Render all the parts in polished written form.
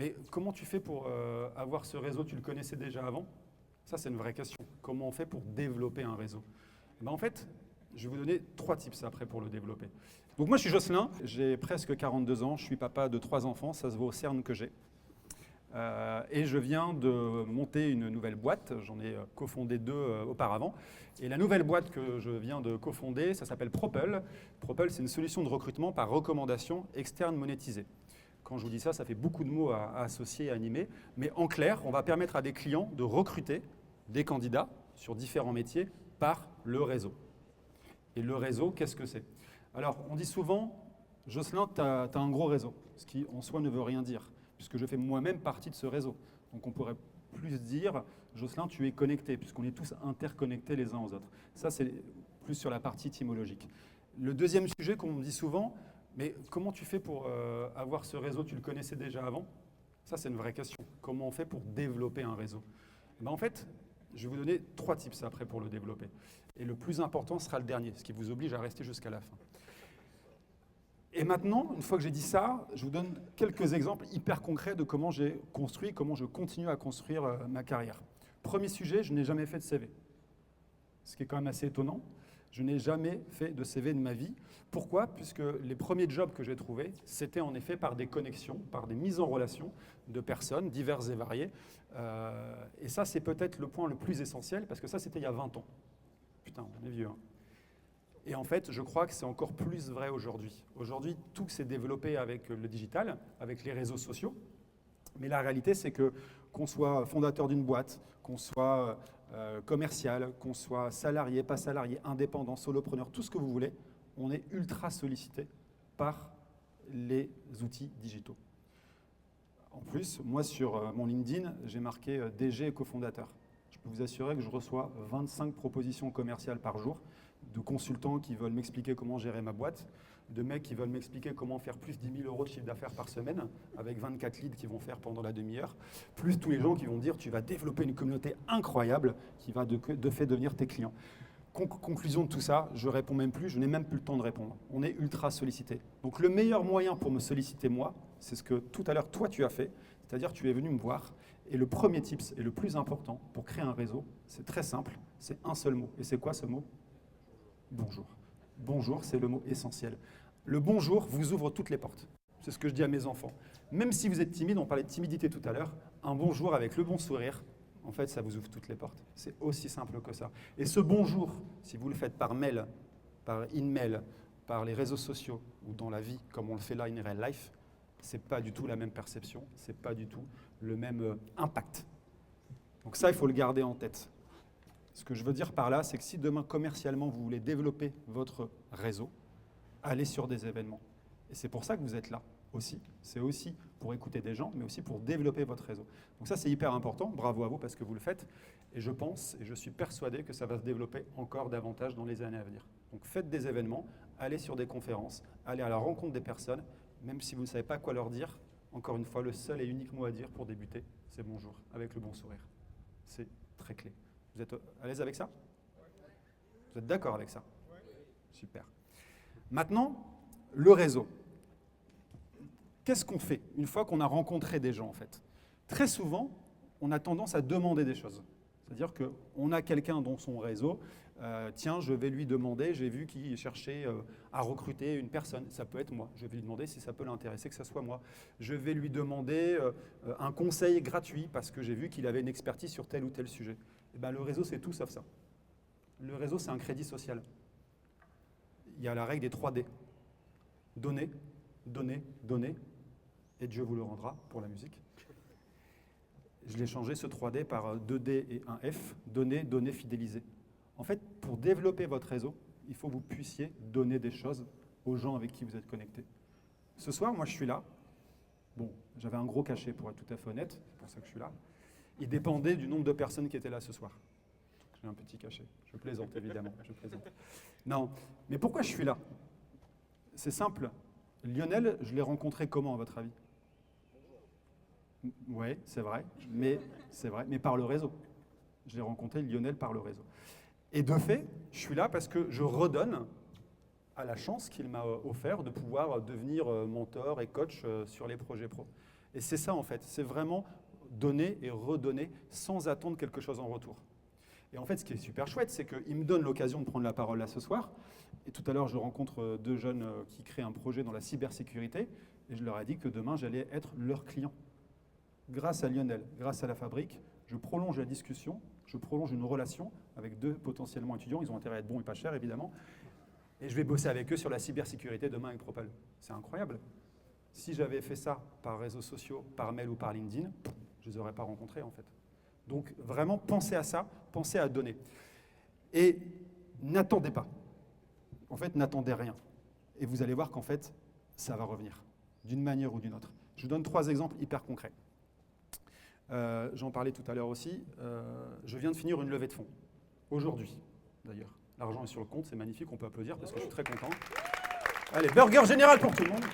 Mais comment tu fais pour avoir ce réseau? Tu le connaissais déjà avant? Ça, c'est une vraie question. Comment on fait pour développer un réseau? Eh ben, en fait, je vais vous donner 3 tips après pour le développer. Donc moi, je suis Jocelyn, j'ai presque 42 ans, je suis papa de 3 enfants, ça se voit au CERN que j'ai. Et je viens de monter une nouvelle boîte, j'en ai cofondé 2 auparavant. Et la nouvelle boîte que je viens de cofonder, ça s'appelle Propel. Propel, c'est une solution de recrutement par recommandation externe monétisée. Quand je vous dis ça, ça fait beaucoup de mots à associer, à animer. Mais en clair, on va permettre à des clients de recruter des candidats sur différents métiers par le réseau. Et le réseau, qu'est-ce que c'est? Alors, on dit souvent, Jocelyn, tu as un gros réseau, ce qui en soi ne veut rien dire, puisque je fais moi-même partie de ce réseau. Donc on pourrait plus dire, Jocelyn, tu es connecté, puisqu'on est tous interconnectés les uns aux autres. Ça, c'est plus sur la partie étymologique. Le deuxième sujet qu'on me dit souvent, mais comment tu fais pour avoir ce réseau? Tu le connaissais déjà avant? Ça, c'est une vraie question. Comment on fait pour développer un réseau? Eh ben, en fait, je vais vous donner 3 tips après pour le développer. Et le plus important sera le dernier, ce qui vous oblige à rester jusqu'à la fin. Et maintenant, une fois que j'ai dit ça, je vous donne quelques exemples hyper concrets de comment j'ai construit, comment je continue à construire ma carrière. Premier sujet, je n'ai jamais fait de CV. Ce qui est quand même assez étonnant. Je n'ai jamais fait de CV de ma vie. Pourquoi? Puisque les premiers jobs que j'ai trouvés, c'était en effet par des connexions, par des mises en relation de personnes diverses et variées. Et ça, c'est peut-être le point le plus essentiel, parce que ça, c'était il y a 20 ans. Putain, on est vieux, hein. Et en fait, je crois que c'est encore plus vrai aujourd'hui. Aujourd'hui, tout s'est développé avec le digital, avec les réseaux sociaux. Mais la réalité, c'est que qu'on soit fondateur d'une boîte, qu'on soit commercial, qu'on soit salarié, pas salarié, indépendant, solopreneur, tout ce que vous voulez, on est ultra sollicité par les outils digitaux. En plus, moi, sur mon LinkedIn, j'ai marqué DG et cofondateur. Je peux vous assurer que je reçois 25 propositions commerciales par jour de consultants qui veulent m'expliquer comment gérer ma boîte, de mecs qui veulent m'expliquer comment faire plus de 10 000 € de chiffre d'affaires par semaine, avec 24 leads qu'ils vont faire pendant la demi-heure, plus tous les gens qui vont dire tu vas développer une communauté incroyable qui va de fait devenir tes clients. Conclusion de tout ça, je réponds même plus, je n'ai même plus le temps de répondre. On est ultra sollicité. Donc le meilleur moyen pour me solliciter moi, c'est ce que tout à l'heure toi tu as fait, c'est-à-dire tu es venu me voir. Et le premier tips et le plus important pour créer un réseau, c'est très simple, c'est un seul mot. Et c'est quoi ce mot? Bonjour. Bonjour, c'est le mot essentiel. Le bonjour vous ouvre toutes les portes. C'est ce que je dis à mes enfants. Même si vous êtes timide, on parlait de timidité tout à l'heure, un bonjour avec le bon sourire, en fait, ça vous ouvre toutes les portes. C'est aussi simple que ça. Et ce bonjour, si vous le faites par mail, par in-mail, par les réseaux sociaux ou dans la vie, comme on le fait là in real life, c'est pas du tout la même perception, c'est pas du tout le même impact. Donc ça, il faut le garder en tête. Ce que je veux dire par là, c'est que si demain, commercialement, vous voulez développer votre réseau, allez sur des événements. Et c'est pour ça que vous êtes là aussi. C'est aussi pour écouter des gens, mais aussi pour développer votre réseau. Donc ça, c'est hyper important. Bravo à vous parce que vous le faites. Et je pense, et je suis persuadé que ça va se développer encore davantage dans les années à venir. Donc faites des événements, allez sur des conférences, allez à la rencontre des personnes, même si vous ne savez pas quoi leur dire. Encore une fois, le seul et unique mot à dire pour débuter, c'est bonjour, avec le bon sourire. C'est très clé. Vous êtes à l'aise avec ça? Vous êtes d'accord avec ça? Super. Maintenant, le réseau. Qu'est-ce qu'on fait une fois qu'on a rencontré des gens, en fait? Très souvent, on a tendance à demander des choses. C'est-à-dire qu'on a quelqu'un dans son réseau, tiens, je vais lui demander, j'ai vu qu'il cherchait à recruter une personne, ça peut être moi, je vais lui demander si ça peut l'intéresser que ça soit moi. Je vais lui demander un conseil gratuit parce que j'ai vu qu'il avait une expertise sur tel ou tel sujet. Et ben, le réseau, c'est tout sauf ça. Le réseau, c'est un crédit social. Il y a la règle des 3 D. Donner, donner, donner, et Dieu vous le rendra pour la musique. Je l'ai changé ce 3D par 2D et un F, donner, donner, fidéliser. En fait, pour développer votre réseau, il faut que vous puissiez donner des choses aux gens avec qui vous êtes connectés. Ce soir, moi, je suis là. Bon, j'avais un gros cachet pour être tout à fait honnête, c'est pour ça que je suis là. Il dépendait du nombre de personnes qui étaient là ce soir. J'ai un petit cachet. Je plaisante, évidemment. Je plaisante. Non, mais pourquoi je suis là? C'est simple. Lionel, je l'ai rencontré comment, à votre avis? Oui, c'est vrai, mais par le réseau. Je l'ai rencontré, Lionel, par le réseau. Et de fait, je suis là parce que je redonne à la chance qu'il m'a offert de pouvoir devenir mentor et coach sur les projets pro. Et c'est ça en fait, c'est vraiment donner et redonner sans attendre quelque chose en retour. Et en fait, ce qui est super chouette, c'est qu'il me donne l'occasion de prendre la parole là ce soir. Et tout à l'heure, je rencontre deux jeunes qui créent un projet dans la cybersécurité. Et je leur ai dit que demain, j'allais être leur client. Grâce à Lionel, grâce à la fabrique, je prolonge la discussion, je prolonge une relation avec deux potentiellement étudiants. Ils ont intérêt à être bons et pas chers, évidemment. Et je vais bosser avec eux sur la cybersécurité demain avec Propal. C'est incroyable. Si j'avais fait ça par réseaux sociaux, par mail ou par LinkedIn, je ne les aurais pas rencontrés en fait. Donc vraiment, pensez à ça, pensez à donner. Et n'attendez pas. En fait, n'attendez rien. Et vous allez voir qu'en fait, ça va revenir, d'une manière ou d'une autre. Je vous donne 3 exemples hyper concrets. J'en parlais tout à l'heure aussi. Je viens de finir une levée de fonds. Aujourd'hui, d'ailleurs. L'argent est sur le compte, c'est magnifique, on peut applaudir parce que je suis très content. Allez, burger général pour tout le monde.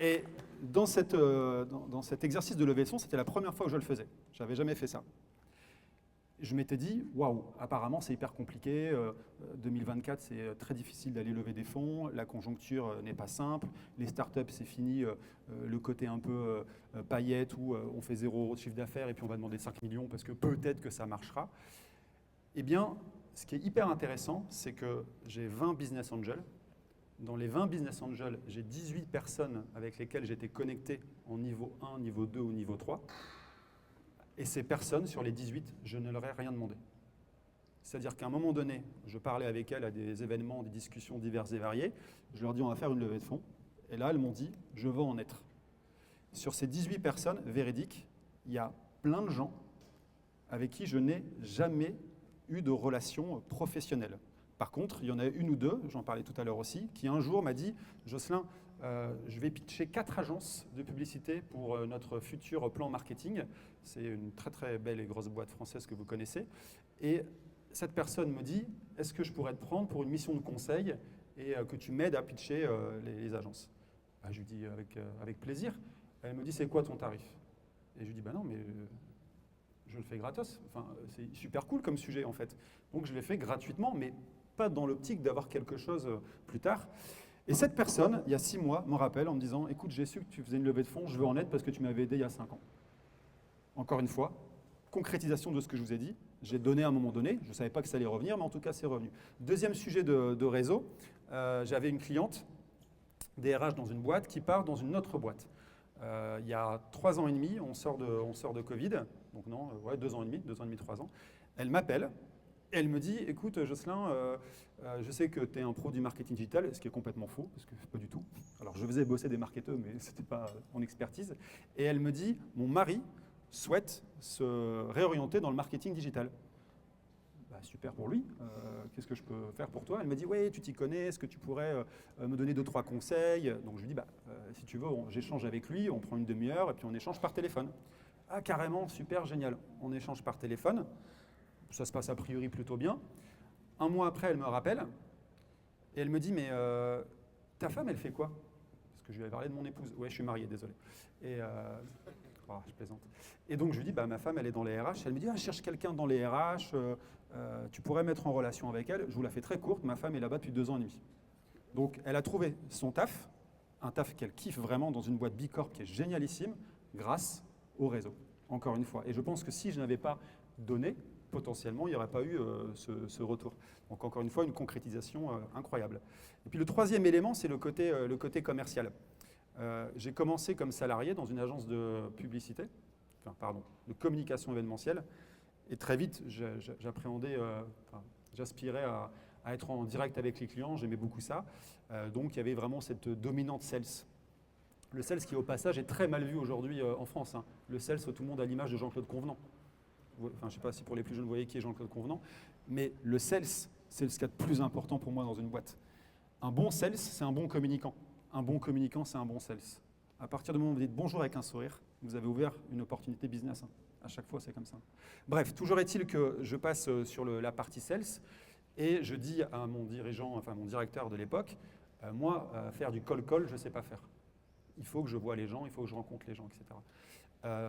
Et dans cet exercice de levée de fonds, c'était la première fois que je le faisais. Je n'avais jamais fait ça. Je m'étais dit, waouh, apparemment c'est hyper compliqué. 2024, c'est très difficile d'aller lever des fonds. La conjoncture n'est pas simple. Les startups, c'est fini. Le côté un peu paillette où on fait 0 € de chiffre d'affaires et puis on va demander 5 millions parce que peut-être que ça marchera. Eh bien, ce qui est hyper intéressant, c'est que j'ai 20 business angels. Dans les 20 business angels, j'ai 18 personnes avec lesquelles j'étais connecté en niveau 1, niveau 2 ou niveau 3. Et ces personnes, sur les 18, je ne leur ai rien demandé. C'est-à-dire qu'à un moment donné, je parlais avec elles à des événements, des discussions diverses et variées. Je leur dis, on va faire une levée de fonds. Et là, elles m'ont dit, je veux en être. Sur ces 18 personnes véridiques, il y a plein de gens avec qui je n'ai jamais eu de relation professionnelle. Par contre, il y en a une ou deux, j'en parlais tout à l'heure aussi, qui un jour m'a dit, Jocelyn, je vais pitcher 4 agences de publicité pour notre futur plan marketing. C'est une très très belle et grosse boîte française que vous connaissez. Et cette personne me dit, est-ce que je pourrais te prendre pour une mission de conseil et que tu m'aides à pitcher les agences? Je lui dis avec plaisir. Elle me dit, c'est quoi ton tarif? Et je lui dis, non, mais je le fais gratos. Enfin, c'est super cool comme sujet en fait. Donc je l'ai fait gratuitement, mais pas dans l'optique d'avoir quelque chose plus tard. Et cette personne, il y a 6 mois, me rappelle en me disant, écoute, j'ai su que tu faisais une levée de fonds, je veux en être parce que tu m'avais aidé il y a 5 ans. Encore une fois, concrétisation de ce que je vous ai dit. J'ai donné à un moment donné, je ne savais pas que ça allait revenir, mais en tout cas, c'est revenu. Deuxième sujet de réseau, j'avais une cliente, DRH dans une boîte, qui part dans une autre boîte. Il y a 3 ans et demi, on sort de Covid, donc non, 2 ans et demi, 3 ans. Elle m'appelle. Et elle me dit, écoute Jocelyn, je sais que tu es un pro du marketing digital, ce qui est complètement faux, parce que pas du tout. Alors je faisais bosser des marketeurs, mais ce n'était pas mon expertise. Et elle me dit, mon mari souhaite se réorienter dans le marketing digital. Super pour lui, qu'est-ce que je peux faire pour toi? Elle me dit, oui, tu t'y connais, est-ce que tu pourrais me donner 2-3 conseils? Donc je lui dis, si tu veux, j'échange avec lui, on prend une demi-heure et puis on échange par téléphone. Ah carrément, super, génial, on échange par téléphone. Ça se passe a priori plutôt bien. 1 mois après, elle me rappelle et elle me dit, mais ta femme, elle fait quoi? Parce que je lui avais parlé de mon épouse. Ouais, je suis marié, désolé. Et je plaisante. Et donc je lui dis, ma femme, elle est dans les RH. Elle me dit, je cherche quelqu'un dans les RH, tu pourrais mettre en relation avec elle. Je vous la fais très courte, ma femme est là-bas depuis 2 ans et demi. Donc elle a trouvé son taf, un taf qu'elle kiffe vraiment dans une boîte Bicorp qui est génialissime, grâce au réseau, encore une fois. Et je pense que si je n'avais pas donné, potentiellement, il n'y aurait pas eu ce retour. Donc encore une fois, une concrétisation incroyable. Et puis le troisième élément, c'est le côté commercial. J'ai commencé comme salarié dans une agence de publicité, de communication événementielle, et très vite, j'aspirais à être en direct avec les clients, j'aimais beaucoup ça. Donc il y avait vraiment cette dominante sales. Le sales qui, au passage, est très mal vu aujourd'hui en France. Le sales, tout le monde a l'image de Jean-Claude Convenant. Je ne sais pas si pour les plus jeunes, vous voyez qui est Jean-Claude Convenant, mais le sales, c'est ce qu'il y a de plus important pour moi dans une boîte. Un bon sales, c'est un bon communicant. Un bon communicant, c'est un bon sales. À partir du moment où vous dites bonjour avec un sourire, vous avez ouvert une opportunité business. À chaque fois, c'est comme ça. Bref, toujours est-il que je passe sur la partie sales et je dis à mon dirigeant, mon directeur de l'époque, moi, faire du call, je ne sais pas faire. Il faut que je voie les gens, il faut que je rencontre les gens, etc.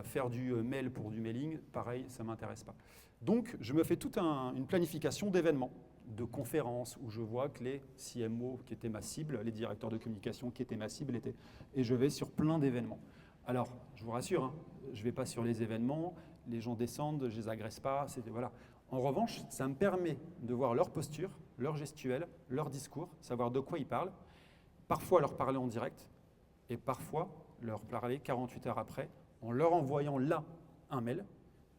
Faire du mail pour du mailing, pareil, ça ne m'intéresse pas. Donc, je me fais toute une planification d'événements, de conférences, où je vois que les CMO qui étaient ma cible, les directeurs de communication qui étaient ma cible, et je vais sur plein d'événements. Alors, je vous rassure, hein, je ne vais pas sur les événements, les gens descendent, je ne les agresse pas, voilà. En revanche, ça me permet de voir leur posture, leur gestuelle, leur discours, savoir de quoi ils parlent, parfois leur parler en direct, et parfois leur parler 48 heures après, en leur envoyant là un mail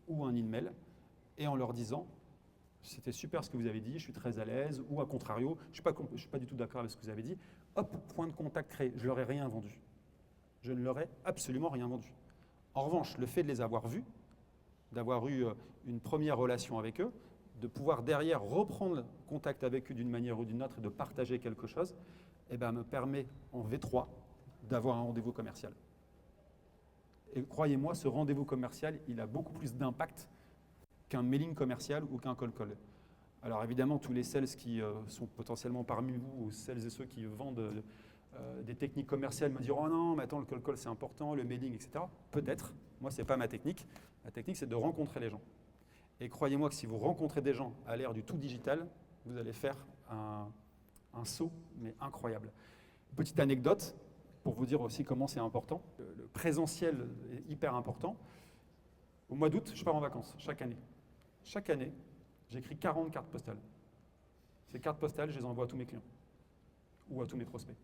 ou un email, et en leur disant « c'était super ce que vous avez dit, je suis très à l'aise », ou à contrario « je ne suis pas du tout d'accord avec ce que vous avez dit », hop, point de contact créé, je ne leur ai rien vendu. Je ne leur ai absolument rien vendu. En revanche, le fait de les avoir vus, d'avoir eu une première relation avec eux, de pouvoir derrière reprendre contact avec eux d'une manière ou d'une autre et de partager quelque chose, eh ben, me permet en V3 d'avoir un rendez-vous commercial. Et croyez-moi, ce rendez-vous commercial, il a beaucoup plus d'impact qu'un mailing commercial ou qu'un call call. Alors évidemment, tous les sales qui sont potentiellement parmi vous, ou celles et ceux qui vendent des techniques commerciales me diront « oh non, mais attends, le call call c'est important, le mailing, etc. » Peut-être, moi c'est pas ma technique. Ma technique c'est de rencontrer les gens. Et croyez-moi que si vous rencontrez des gens à l'ère du tout digital, vous allez faire un saut, mais incroyable. Petite anecdote, pour vous dire aussi comment c'est important. Le présentiel est hyper important. Au mois d'août, je pars en vacances, chaque année. Chaque année, j'écris 40 cartes postales. Ces cartes postales, je les envoie à tous mes clients ou à tous mes prospects.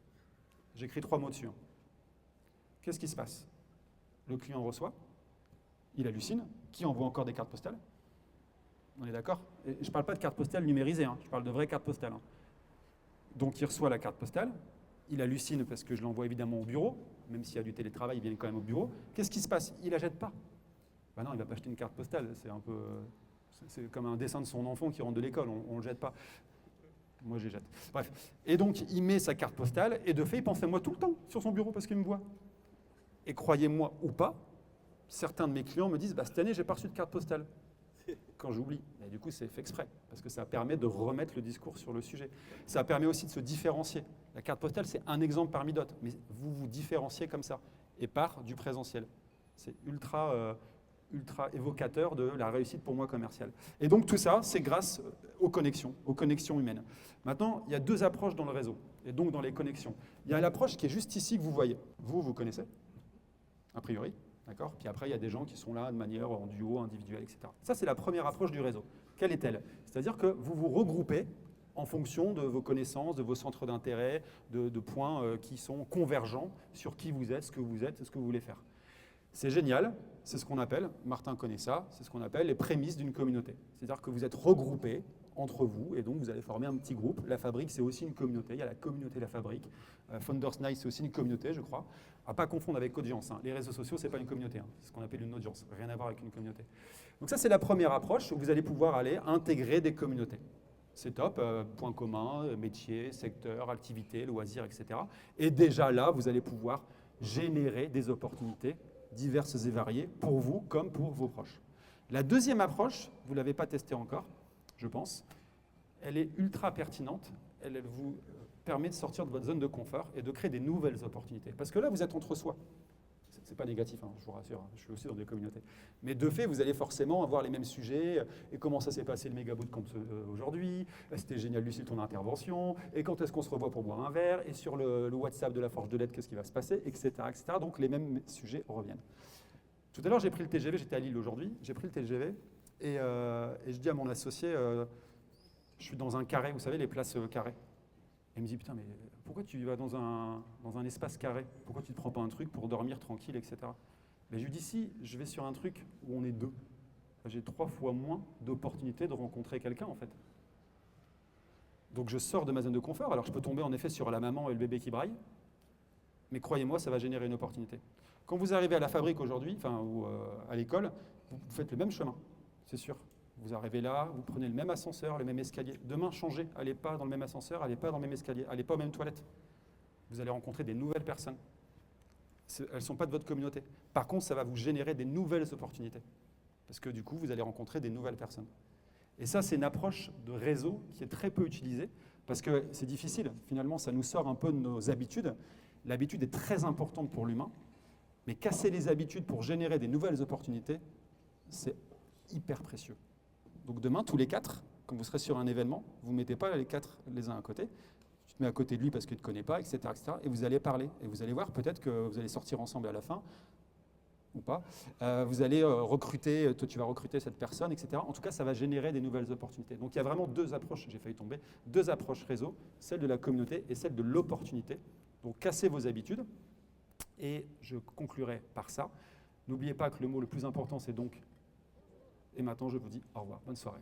J'écris 3 mots dessus. Qu'est-ce qui se passe? Le client reçoit, il hallucine. Qui envoie encore des cartes postales? On est d'accord? Je ne parle pas de cartes postales numérisées, je parle de vraies cartes postales. Donc il reçoit la carte postale, il hallucine parce que je l'envoie évidemment au bureau, même s'il y a du télétravail, il vient quand même au bureau. Qu'est-ce qui se passe? Il ne la jette pas. Ben non, il ne va pas acheter une carte postale, c'est comme un dessin de son enfant qui rentre de l'école, on ne le jette pas. Moi, je les jette. Bref. Et donc, il met sa carte postale, et de fait, il pense à moi tout le temps sur son bureau parce qu'il me voit. Et croyez-moi ou pas, certains de mes clients me disent cette année, j'ai pas reçu de carte postale. Quand j'oublie. Et du coup, c'est fait exprès, parce que ça permet de remettre le discours sur le sujet. Ça permet aussi de se différencier. La carte postale, c'est un exemple parmi d'autres, mais vous vous différenciez comme ça, et par du présentiel. C'est ultra évocateur de la réussite pour moi commerciale. Et donc tout ça, c'est grâce aux connexions humaines. Maintenant, il y a 2 approches dans le réseau, et donc dans les connexions. Il y a l'approche qui est juste ici que vous voyez. Vous connaissez, a priori, d'accord? Puis après, il y a des gens qui sont là de manière en duo, individuelle, etc. Ça, c'est la première approche du réseau. Quelle est-elle? C'est-à-dire que vous vous regroupez en fonction de vos connaissances, de vos centres d'intérêt, de points qui sont convergents sur qui vous êtes, ce que vous voulez faire. C'est génial, c'est ce qu'on appelle, Martin connaît ça, c'est ce qu'on appelle les prémices d'une communauté. C'est-à-dire que vous êtes regroupés entre vous et donc vous allez former un petit groupe. La Fabrique, c'est aussi une communauté, il y a la communauté La Fabrique. Founders Night, c'est aussi une communauté, je crois. À ne pas confondre avec audience. Les réseaux sociaux, ce n'est pas une communauté, c'est ce qu'on appelle une audience, rien à voir avec une communauté. Donc ça, c'est la première approche où vous allez pouvoir aller intégrer des communautés. C'est top, points communs, métiers, secteurs, activités, loisirs, etc. Et déjà là, vous allez pouvoir générer des opportunités diverses et variées pour vous comme pour vos proches. La deuxième approche, vous ne l'avez pas testée encore, je pense, elle est ultra pertinente, elle vous permet de sortir de votre zone de confort et de créer des nouvelles opportunités. Parce que là, vous êtes entre soi. C'est pas négatif, je vous rassure, je suis aussi dans des communautés. Mais de fait, vous allez forcément avoir les mêmes sujets. Et comment ça s'est passé le méga bootcamp aujourd'hui? C'était génial, Lucille, ton intervention. Et quand est-ce qu'on se revoit pour boire un verre? Et sur le WhatsApp de la Forge de l'aide, qu'est-ce qui va se passer? Etc., etc. Donc les mêmes sujets reviennent. Tout à l'heure, j'ai pris le TGV, j'étais à Lille aujourd'hui. J'ai pris le TGV et je dis à mon associé, je suis dans un carré, vous savez, les places carrées. Et il me dit, putain, mais pourquoi tu vas dans un espace carré? Pourquoi tu ne te prends pas un truc pour dormir tranquille, etc. Mais je lui dis, si, je vais sur un truc où on est 2. J'ai 3 fois moins d'opportunités de rencontrer quelqu'un, en fait. Donc je sors de ma zone de confort. Alors je peux tomber en effet sur la maman et le bébé qui braillent, mais croyez-moi, ça va générer une opportunité. Quand vous arrivez à la Fabrique aujourd'hui, ou à l'école, vous faites le même chemin, c'est sûr. Vous arrivez là, vous prenez le même ascenseur, le même escalier. Demain, changez, allez pas dans le même ascenseur, allez pas dans le même escalier, allez pas aux mêmes toilettes. Vous allez rencontrer des nouvelles personnes. Elles ne sont pas de votre communauté. Par contre, ça va vous générer des nouvelles opportunités. Parce que du coup, vous allez rencontrer des nouvelles personnes. Et ça, c'est une approche de réseau qui est très peu utilisée, parce que c'est difficile. Finalement, ça nous sort un peu de nos habitudes. L'habitude est très importante pour l'humain, mais casser les habitudes pour générer des nouvelles opportunités, c'est hyper précieux. Donc demain, tous les 4, quand vous serez sur un événement, vous ne mettez pas les 4 les uns à côté. Tu te mets à côté de lui parce qu'il ne te connaît pas, etc., etc. Et vous allez parler. Et vous allez voir, peut-être que vous allez sortir ensemble à la fin. ou pas. Vous allez recruter, toi tu vas recruter cette personne, etc. En tout cas, ça va générer des nouvelles opportunités. Donc il y a vraiment deux approches, j'ai failli tomber, deux approches réseau, celle de la communauté et celle de l'opportunité. Donc cassez vos habitudes. Et je conclurai par ça. N'oubliez pas que le mot le plus important, c'est donc. Et maintenant, je vous dis au revoir. Bonne soirée.